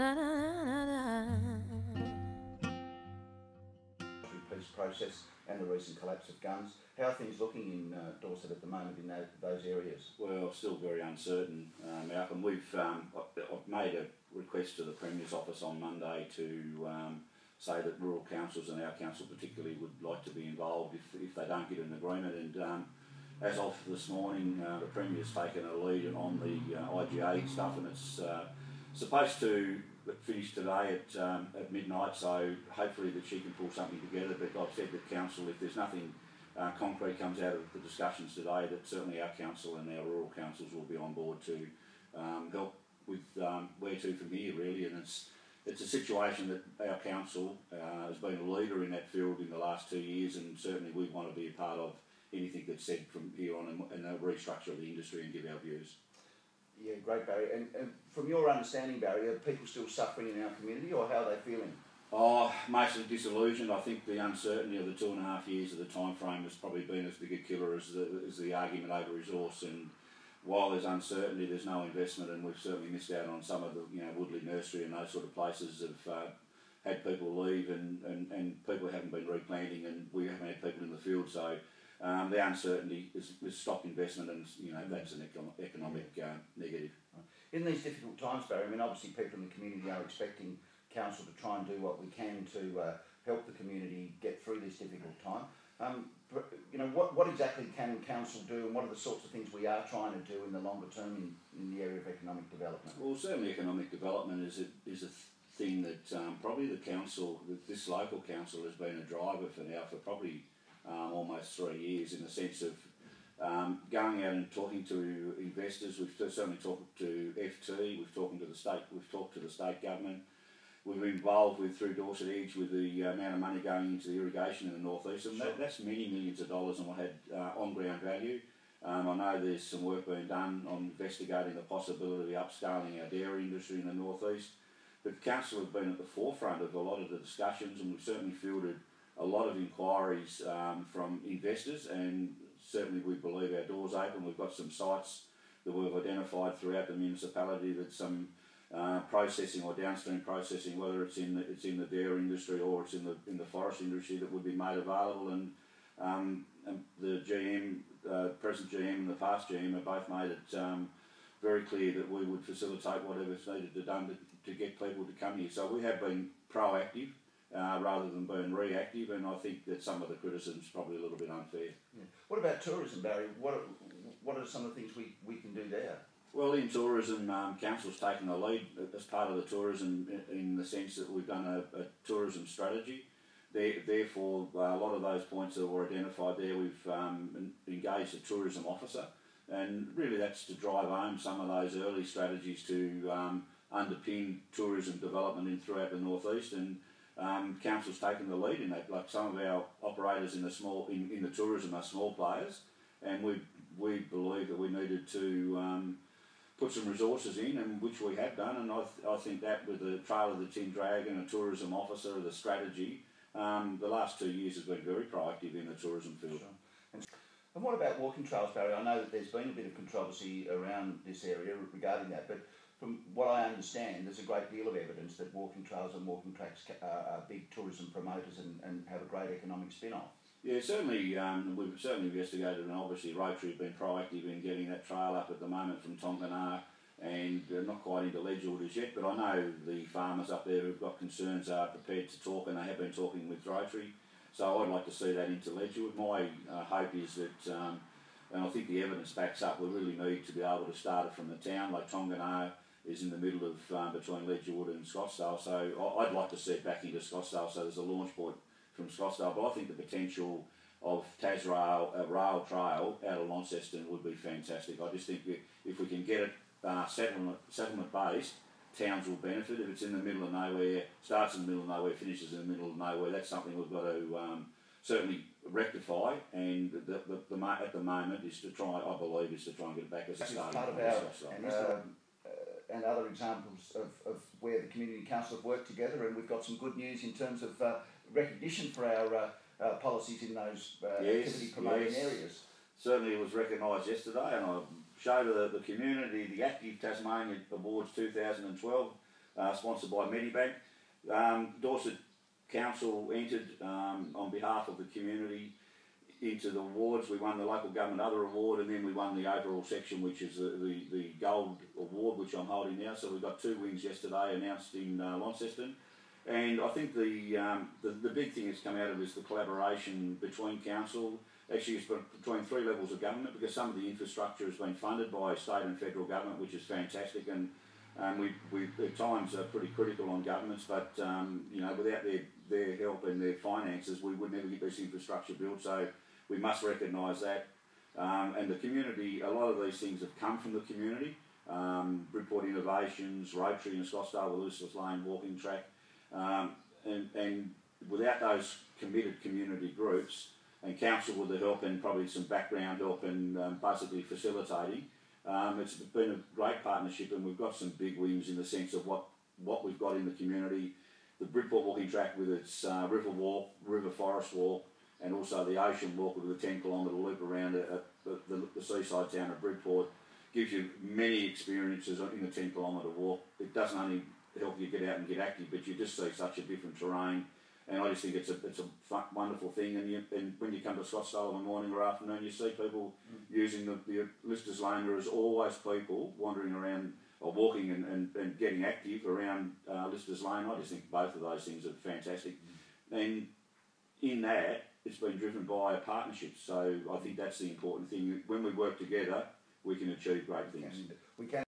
La, la, la, la. Peace process and the recent collapse of guns. How are things looking in Dorset at the moment in those areas? Well, still very uncertain, Malcolm. I've made a request to the Premier's office on Monday to say that rural councils and our council particularly would like to be involved if they don't get an agreement. And as of this morning, the Premier's taken a lead on the IGA stuff, and it's supposed to finish today at midnight, so hopefully that she can pull something together. But I've said that council, if there's nothing concrete comes out of the discussions today, that certainly our council and our rural councils will be on board to help with where to from here, really. And it's a situation that our council has been a leader in that field in the last 2 years, and certainly we want to be a part of anything that's said from here on and a restructure of the industry and give our views. Yeah, great, Barry. And from your understanding, Barry, are people still suffering in our community, or how are they feeling? Oh, mostly disillusioned. I think the uncertainty of the 2.5 years of the time frame has probably been as big a killer as the argument over resource. And while there's uncertainty, there's no investment, and we've certainly missed out on some of the, Woodley Nursery and those sort of places have had people leave, and people haven't been replanting, and we haven't had people in the field. So the uncertainty has stopped investment, and that's an economic negative. In these difficult times, Barry, I mean, obviously people in the community are expecting council to try and do what we can to help the community get through this difficult time. What exactly can council do, and what are the sorts of things we are trying to do in the longer term in the area of economic development? Well, certainly economic development is a thing that probably the council, this local council, has been a driver for now for probably almost 3 years, in the sense of going out and talking to investors. We've certainly talked to FT. We've talked to the state government. We've been involved through Dorset Edge with the amount of money going into the irrigation in the northeast, and that's many millions of dollars, and we had on-ground value. I know there's some work being done on investigating the possibility of upscaling our dairy industry in the northeast. But the council have been at the forefront of a lot of the discussions, and we've certainly fielded a lot of inquiries from investors, and certainly we believe our door's open. We've got some sites that we've identified throughout the municipality that some processing or downstream processing, whether it's in the dairy industry or it's in the forest industry, that would be made available. And the GM, present GM and the past GM have both made it very clear that we would facilitate whatever's needed to done to get people to come here. So we have been proactive rather than being reactive, and I think that some of the criticism is probably a little bit unfair. Yeah. What about tourism, Barry? What are some of the things we can do there? Well, in tourism, council's taken the lead as part of the tourism in the sense that we've done a tourism strategy. Therefore, a lot of those points that were identified there, we've engaged a tourism officer, and really that's to drive home some of those early strategies to underpin tourism development throughout the northeast. And council's taken the lead in that. Like, some of our operators in the tourism are small players, and we believe that we needed to put some resources in, and which we have done. And I think that with the Trail of the Tin Dragon, a tourism officer, the strategy, the last 2 years has been very proactive in the tourism field. Sure. And what about walking trails, Barry? I know that there's been a bit of controversy around this area regarding that, but from what I understand, there's a great deal of evidence that walking trails and walking tracks are big tourism promoters and have a great economic spin-off. Yeah, certainly, we've certainly investigated, and obviously Rotary have been proactive in getting that trail up at the moment from Tongana, and not quite into Ledgewood as yet, but I know the farmers up there who've got concerns are prepared to talk, and they have been talking with Rotary. So I'd like to see that into Ledgewood. My hope is that, and I think the evidence backs up, we really need to be able to start it from the town. Like, Tongana is in the middle of between Ledgewood and Scottsdale, so I'd like to see it back into Scottsdale, so there's a launch point from Scottsdale. But I think the potential of Tasrail rail trail out of Launceston would be fantastic. I just think if we can get it settlement based, towns will benefit. If it's in the middle of nowhere, starts in the middle of nowhere, finishes in the middle of nowhere, that's something we've got to certainly rectify. And at the moment is to try, I believe, is to try and get it back as a starting point. And other examples of where the community council have worked together, and we've got some good news in terms of recognition for our policies in those activity promoting areas. Certainly, it was recognised yesterday, and I showed the community the Active Tasmania Awards 2012. sponsored by Medibank. Dorset Council entered on behalf of the community into the awards. We won the local government other award, and then we won the overall section, which is the gold award, which I'm holding now. So we got 2 wins yesterday announced in Launceston. And I think the big thing that's come out of it is the collaboration between council. Actually, it's between 3 levels of government, because some of the infrastructure has been funded by state and federal government, which is fantastic. And we at times are pretty critical on governments, but you know, without their help and their finances, we would never get this infrastructure built. So we must recognise that. And the community, a lot of these things have come from the community. Bridport Innovations, Rotary and Scottsdale, Elizabeth Lane walking track. And without those committed community groups and council with the help and probably some background help and basically facilitating, it's been a great partnership, and we've got some big wins in the sense of what we've got in the community. The Bridport walking track with its river walk, river forest walk, and also the ocean walk with a 10-kilometre loop around the seaside town of Bridport gives you many experiences in a 10-kilometre walk. It doesn't only help you get out and get active, but you just see such a different terrain, and I just think it's a wonderful thing. And when you come to Scottsdale in the morning or afternoon, you see people using the Lister's Lane. There is always people wandering around or walking and getting active around Lister's Lane. I just think both of those things are fantastic, and in that it's been driven by a partnership. So I think that's the important thing. When we work together, we can achieve great things. We can.